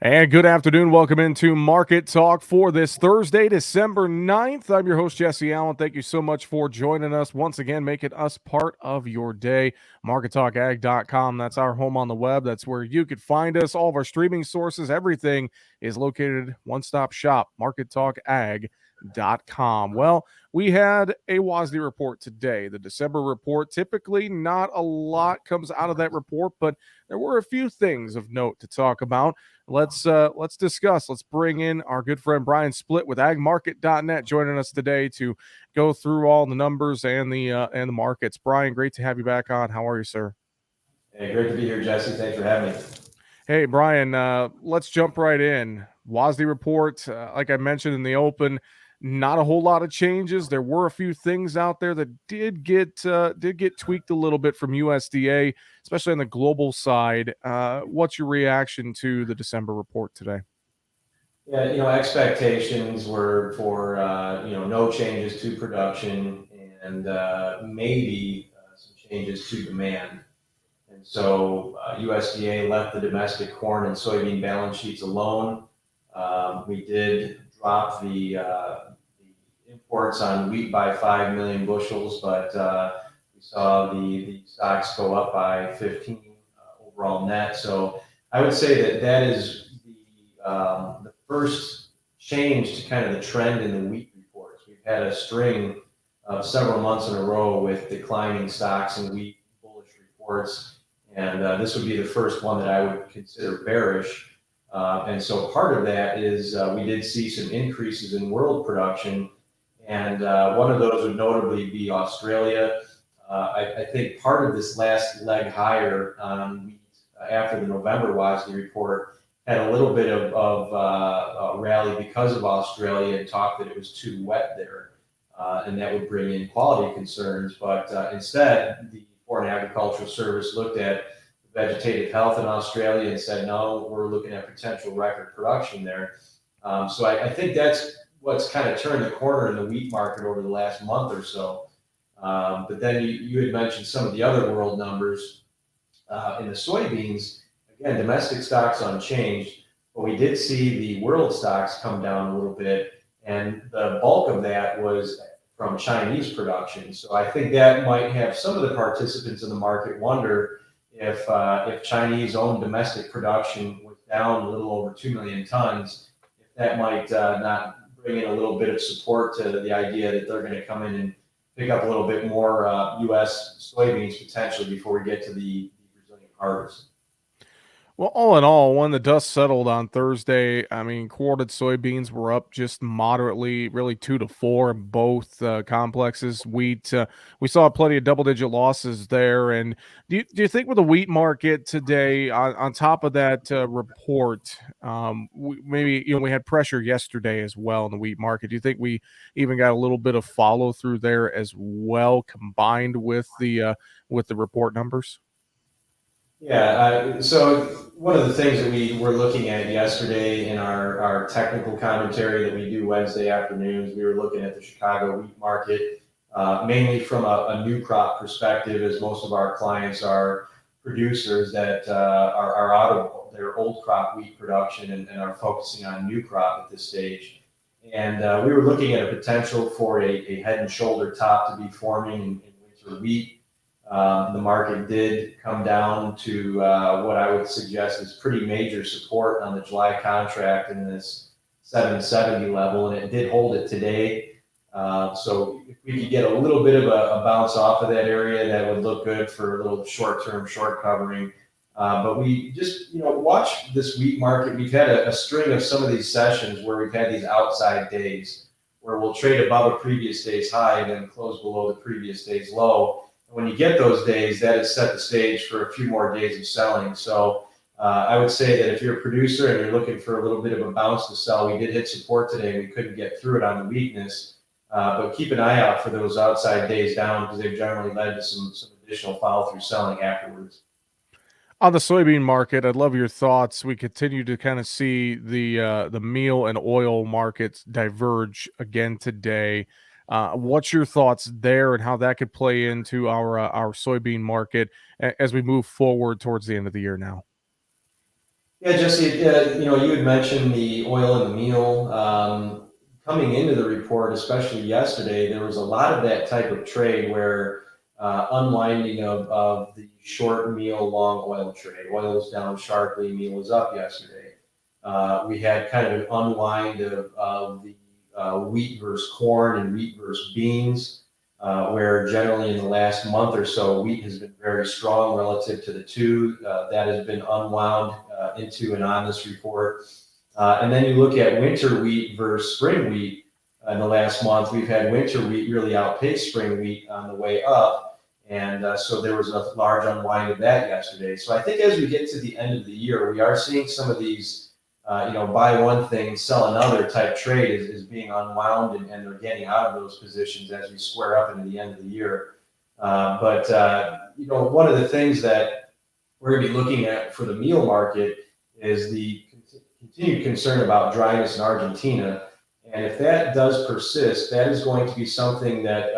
And good afternoon. Welcome into Market Talk for this Thursday, December 9th. I'm your host, Jesse Allen. Thank you so much for joining us once again, making us part of your day. MarketTalkAg.com. That's our home on the web. That's where you could find us. All of our streaming sources, everything is located one-stop shop, MarketTalkAg.com. Well, we had a WASDE report today, the December report. Typically, not a lot comes out of that report, but there were a few things of note to talk about. Let's discuss. Let's bring in our good friend Brian Splitt with agmarket.net joining us today to go through all the numbers and the markets. Brian, great to have you back on. How are you, sir? Hey, great to be here, Jesse. Thanks for having me. Hey, Brian, let's jump right in. WASDE report, like I mentioned in the open, not a whole lot of changes. There were a few things out there that did get tweaked a little bit from USDA, especially on the global side. What's your reaction to the December report today? Yeah, expectations were for no changes to production and maybe some changes to demand. And so USDA left the domestic corn and soybean balance sheets alone. We did drop the imports on wheat by 5 million bushels, but we saw the stocks go up by 15 overall net. So I would say that is the first change to kind of the trend in the wheat reports. We've had a string of several months in a row with declining stocks and wheat bullish reports, and this would be the first one that I would consider bearish. And so part of that is we did see some increases in world production, and one of those would notably be Australia. I think part of this last leg higher on wheat after the November WASDE report had a little bit of a rally because of Australia and talk that it was too wet there, and that would bring in quality concerns. But instead, the Foreign Agricultural Service looked at vegetative health in Australia and said, no, we're looking at potential record production there. So I think that's what's kind of turned the corner in the wheat market over the last month or so. But then you had mentioned some of the other world numbers in the soybeans. Again, domestic stocks unchanged, but we did see the world stocks come down a little bit, and the bulk of that was from Chinese production. So I think that might have some of the participants in the market wonder if Chinese-owned domestic production was down a little over 2 million tons, if that might not bring in a little bit of support to the idea that they're going to come in and pick up a little bit more U.S. soybeans potentially before we get to the Brazilian harvest. Well, all in all, when the dust settled on Thursday, I mean, quartered soybeans were up just moderately, really 2 to 4 in both complexes. Wheat, we saw plenty of double-digit losses there. And do you think with the wheat market today, on top of that report, maybe we had pressure yesterday as well in the wheat market. Do you think we even got a little bit of follow through there as well, combined with the report numbers? Yeah, so one of the things that we were looking at yesterday in our technical commentary that we do Wednesday afternoons, we were looking at the Chicago wheat market, mainly from a new crop perspective, as most of our clients are producers that are out of their old crop wheat production and are focusing on new crop at this stage. And we were looking at a potential for a head and shoulder top to be forming in winter wheat. The market did come down to what I would suggest is pretty major support on the July contract in this 770 level, and it did hold it today. So if we could get a little bit of a bounce off of that area, that would look good for a little short-term short covering. But we just watch this wheat market. We've had a string of some of these sessions where we've had these outside days where we'll trade above a previous day's high and then close below the previous day's low. When you get those days, that has set the stage for a few more days of selling. So I would say that if you're a producer and you're looking for a little bit of a bounce to sell, we did hit support today. We couldn't get through it on the weakness, but keep an eye out for those outside days down because they've generally led to some additional follow-through selling afterwards. On the soybean market, I'd love your thoughts. We continue to kind of see the meal and oil markets diverge again today. What's your thoughts there, and how that could play into our soybean market as we move forward towards the end of the year now? Yeah, Jesse, you had mentioned the oil and the meal. Coming into the report, especially yesterday, there was a lot of that type of trade where unwinding of the short meal, long oil trade. Oil was down sharply, meal was up yesterday. We had kind of an unwind of the wheat versus corn and wheat versus beans, where generally in the last month or so, wheat has been very strong relative to the two. That has been unwound into and on this report. And then you look at winter wheat versus spring wheat in the last month. We've had winter wheat really outpace spring wheat on the way up. And so there was a large unwind of that yesterday. So I think as we get to the end of the year, we are seeing some of these, buy one thing, sell another type trade is being unwound, and they're getting out of those positions as we square up into the end of the year. One of the things that we're going to be looking at for the meal market is the continued concern about dryness in Argentina. And if that does persist, that is going to be something that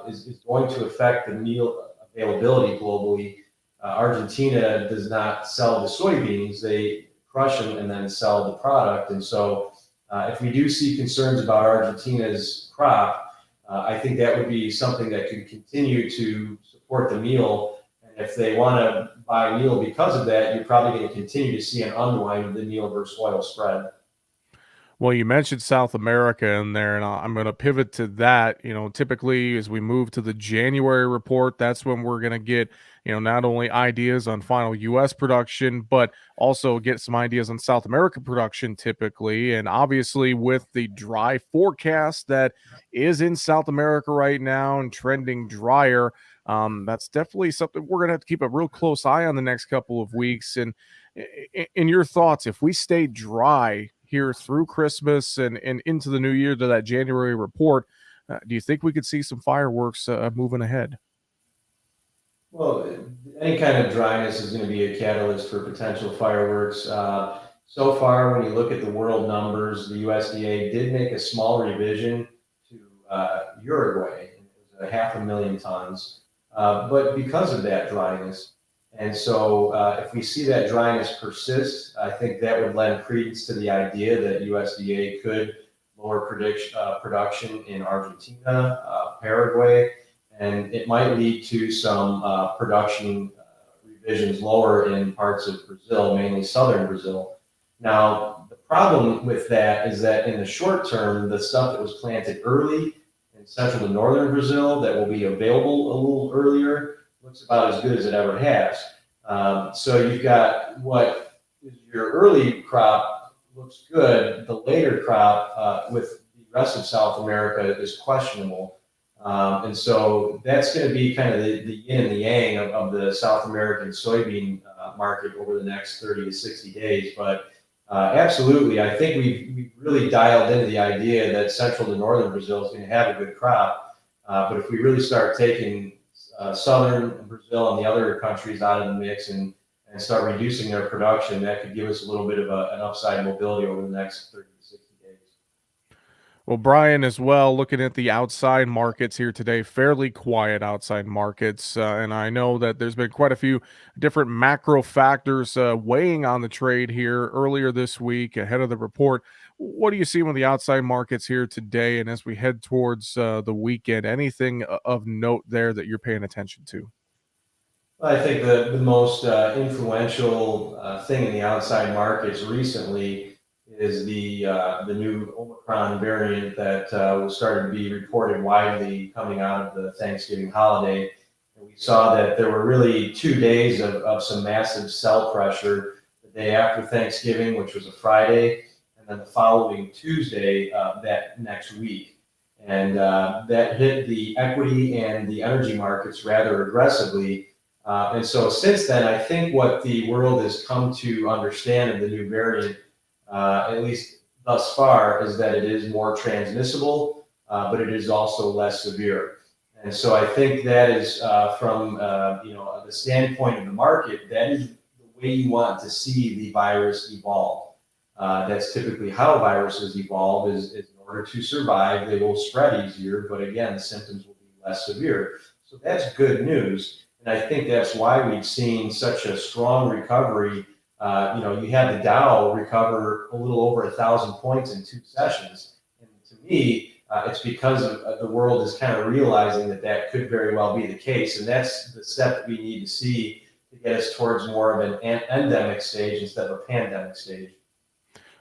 is going to affect the meal availability globally. Argentina does not sell the soybeans, they crush them and then sell the product. And so if we do see concerns about Argentina's crop, I think that would be something that could continue to support the meal. And if they want to buy meal because of that, you're probably going to continue to see an unwind of the meal versus oil spread. Well, you mentioned South America in there, and I'm going to pivot to that. Typically, as we move to the January report, that's when we're going to get, not only ideas on final U.S. production, but also get some ideas on South America production typically. And obviously, with the dry forecast that is in South America right now and trending drier, that's definitely something we're going to have to keep a real close eye on the next couple of weeks. And in your thoughts, if we stay dry here through Christmas and into the new year to that January report, do you think we could see some fireworks moving ahead? Well, any kind of dryness is going to be a catalyst for potential fireworks. So far, when you look at the world numbers, the USDA did make a small revision to Uruguay. It was 500,000 tons. But because of that dryness, and so if we see that dryness persist, I think that would lend credence to the idea that USDA could lower production in Argentina, Paraguay, and it might lead to some production revisions lower in parts of Brazil, mainly southern Brazil. Now, the problem with that is that in the short term, the stuff that was planted early in central and northern Brazil that will be available a little earlier looks about as good as it ever has. So you've got what is your early crop looks good. The later crop with the rest of South America is questionable. And so that's going to be kind of the yin and the yang of the South American soybean market over the next 30 to 60 days. But absolutely, I think we've really dialed into the idea that central to northern Brazil is going to have a good crop. But if we really start taking southern Brazil and the other countries out of the mix and start reducing their production, that could give us a little bit of an upside mobility over the next 30 to 60 days. Well, Brian, as well, looking at the outside markets here today, fairly quiet outside markets. And I know that there's been quite a few different macro factors weighing on the trade here earlier this week ahead of the report. What do you see with the outside markets here today? And as we head towards the weekend, anything of note there that you're paying attention to? I think the most influential thing in the outside markets recently is the new Omicron variant that started to be reported widely coming out of the Thanksgiving holiday. And we saw that there were really 2 days of some massive sell pressure the day after Thanksgiving, which was a Friday, and then the following Tuesday that next week. And that hit the equity and the energy markets rather aggressively. And so since then, I think what the world has come to understand of the new variant, at least thus far, is that it is more transmissible, but it is also less severe. And so I think that is from the standpoint of the market, that is the way you want to see the virus evolve. That's typically how viruses evolve is in order to survive, they will spread easier, but again, the symptoms will be less severe. So that's good news. And I think that's why we've seen such a strong recovery You had the Dow recover a little over 1,000 points in 2 sessions. And to me, it's because of the world is kind of realizing that that could very well be the case. And that's the step that we need to see to get us towards more of an endemic stage instead of a pandemic stage.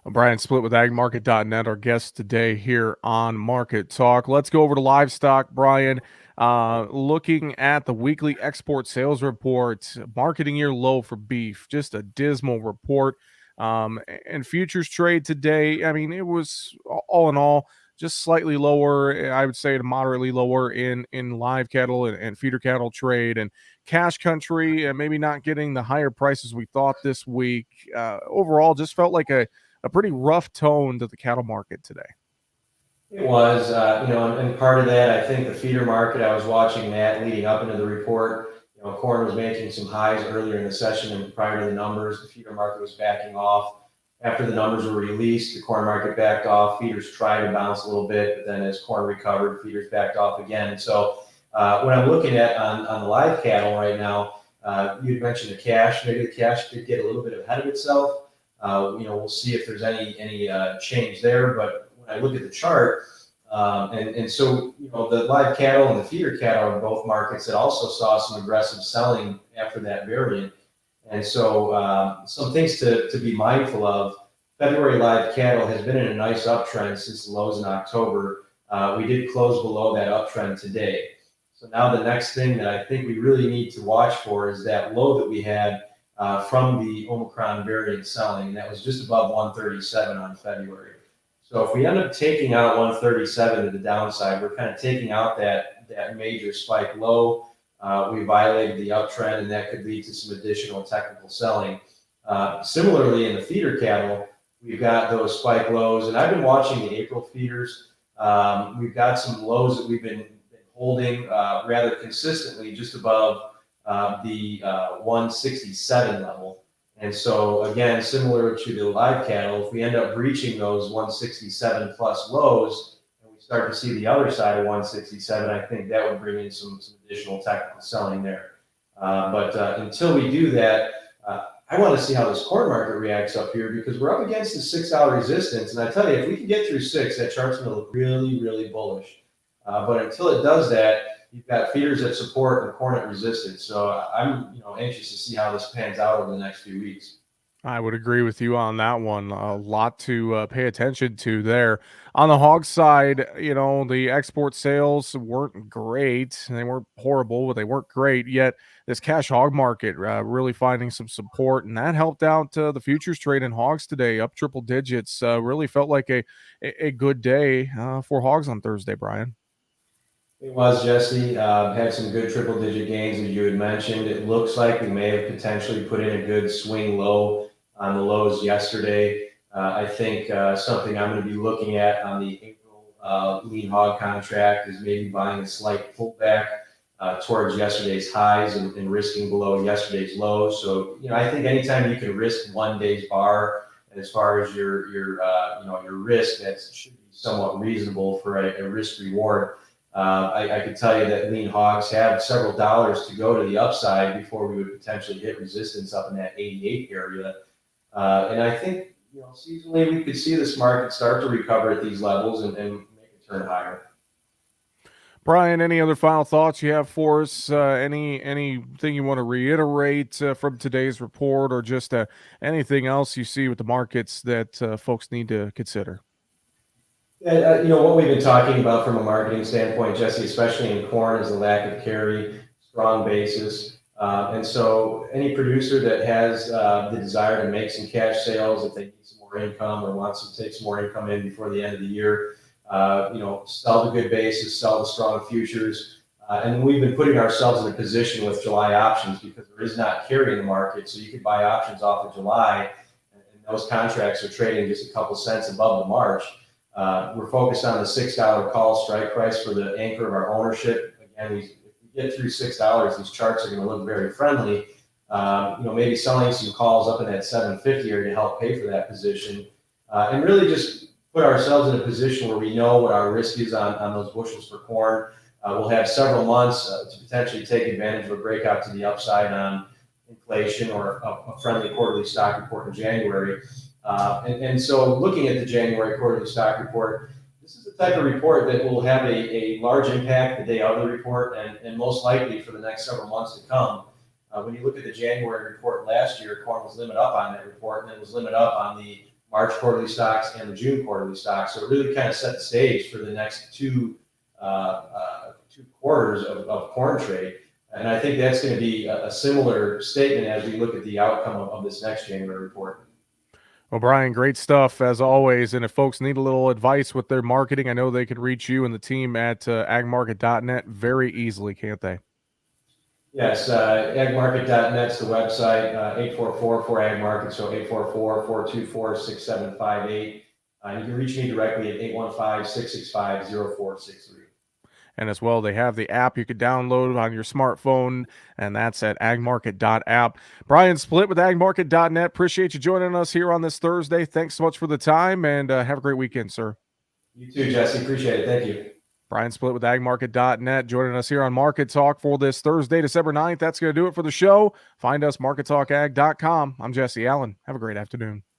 Brian Splitt with agmarket.net, our guest today here on Market Talk. Let's go over to livestock, Brian. Looking at the weekly export sales report, marketing year low for beef, just a dismal report. And futures trade today, I mean, it was all in all just slightly lower. I would say to moderately lower in live cattle and feeder cattle trade, and cash country, and maybe not getting the higher prices we thought this week. Overall, just felt like a pretty rough tone to the cattle market today. It was, and part of that, I think the feeder market, I was watching that leading up into the report. Corn was making some highs earlier in the session and prior to the numbers. The feeder market was backing off. After the numbers were released, the corn market backed off. Feeders tried to bounce a little bit, but then as corn recovered, feeders backed off again. And so what I'm looking at on the live cattle right now, you mentioned the cash. Maybe the cash could get a little bit ahead of itself. We'll see if there's any change there. But when I look at the chart, so the live cattle and the feeder cattle are both markets that also saw some aggressive selling after that variant. And so some things to be mindful of. February live cattle has been in a nice uptrend since the lows in October. We did close below that uptrend today. So now the next thing that I think we really need to watch for is that low that we had from the Omicron variant selling. That was just above 137 on February. So if we end up taking out 137 to the downside, we're kind of taking out that major spike low. We violated the uptrend, and that could lead to some additional technical selling. Similarly, in the feeder cattle, we've got those spike lows, and I've been watching the April feeders. We've got some lows that we've been holding rather consistently just above the 167 level. And so again, similar to the live cattle, if we end up breaching those 167 plus lows and we start to see the other side of 167, I think that would bring in some additional technical selling there. But until we do that, I want to see how this corn market reacts up here, because we're up against the 6-hour resistance. And I tell you, if we can get through 6, that chart's going to look really, really bullish. But until it does that, you've got feeders at support and corn at resistance. So I'm anxious to see how this pans out over the next few weeks. I would agree with you on that one. A lot to pay attention to there. On the hog side, the export sales weren't great. They weren't horrible, but they weren't great. Yet this cash hog market really finding some support, and that helped out the futures trade in hogs today, up triple digits. Really felt like a good day for hogs on Thursday, Brian. It was, Jesse. Had some good triple-digit gains, as you had mentioned. It looks like we may have potentially put in a good swing low on the lows yesterday. I think something I'm going to be looking at on the April lean hog contract is maybe buying a slight pullback towards yesterday's highs and risking below yesterday's lows. So, I think anytime you can risk one day's bar as far as your risk, that should be somewhat reasonable for a risk reward. I can tell you that lean hogs have several dollars to go to the upside before we would potentially hit resistance up in that 88 area. And I think, seasonally, we could see this market start to recover at these levels and make it turn higher. Brian, any other final thoughts you have for us? Anything you want to reiterate from today's report, or just anything else you see with the markets that folks need to consider? What we've been talking about from a marketing standpoint, Jesse, especially in corn, is the lack of carry, strong basis. And so any producer that has the desire to make some cash sales, if they need some more income or wants to take some more income in before the end of the year, sell the good basis, sell the strong futures. And we've been putting ourselves in a position with July options because there is not carry in the market. So you could buy options off of July, and those contracts are trading just a couple cents above the March. We're focused on the $6 call strike price for the anchor of our ownership. Again, if we get through $6, these charts are going to look very friendly. Maybe selling some calls up in that 750 area to help pay for that position, and really just put ourselves in a position where we know what our risk is on those bushels for corn. We'll have several months to potentially take advantage of a breakout to the upside on inflation or a friendly quarterly stock report in January. And so looking at the January quarterly stock report, this is the type of report that will have a large impact the day of the report and most likely for the next several months to come. When you look at the January report last year, corn was limit up on that report, and it was limit up on the March quarterly stocks and the June quarterly stocks. So it really kind of set the stage for the next two quarters of corn trade. And I think that's going to be a similar statement as we look at the outcome of this next January report. Well, Brian, great stuff as always. And if folks need a little advice with their marketing, I know they can reach you and the team at agmarket.net very easily, can't they? Yes, agmarket.net is the website, 844 for agmarket, so 844-424-6758. You can reach me directly at 815-665-0463. And as well, they have the app you could download on your smartphone, and that's at agmarket.app. Brian Splitt with agmarket.net. Appreciate you joining us here on this Thursday. Thanks so much for the time, and have a great weekend, sir. You too, Jesse. Appreciate it. Thank you. Brian Splitt with agmarket.net joining us here on Market Talk for this Thursday, December 9th. That's going to do it for the show. Find us, markettalkag.com. I'm Jesse Allen. Have a great afternoon.